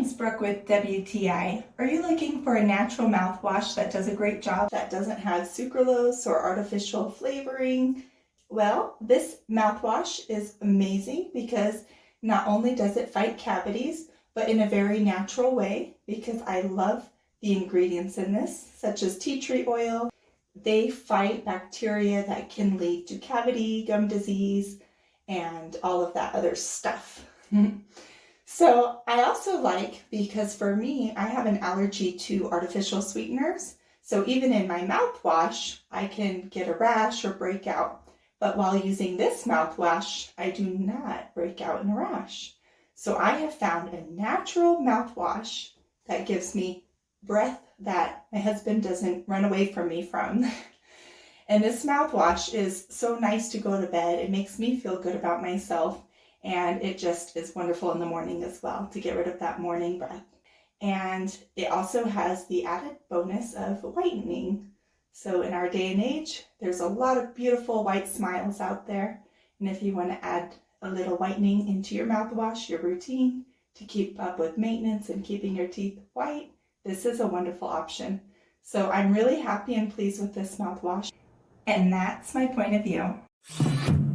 it's Brooke with WTI. Are you looking for a natural mouthwash that does a great job, that doesn't have sucralose or artificial flavoring? Well, this mouthwash is amazing because not only does it fight cavities, but in a very natural way, because I love the ingredients in this, such as tea tree oil. They fight bacteria that can lead to cavity, gum disease, and all of that other stuff. So I also like, because for me, I have an allergy to artificial sweeteners. So even in my mouthwash, I can get a rash or break out. But while using this mouthwash, I do not break out in a rash. So I have found a natural mouthwash that gives me breath that my husband doesn't run away from me from. And this mouthwash is so nice to go to bed. It makes me feel good about myself. And it just is wonderful in the morning as well to get rid of that morning breath. And it also has the added bonus of whitening. So in our day and age, there's a lot of beautiful white smiles out there. And if you want to add a little whitening into your mouthwash, your routine, to keep up with maintenance and keeping your teeth white, this is a wonderful option. So I'm really happy and pleased with this mouthwash. And that's my point of view.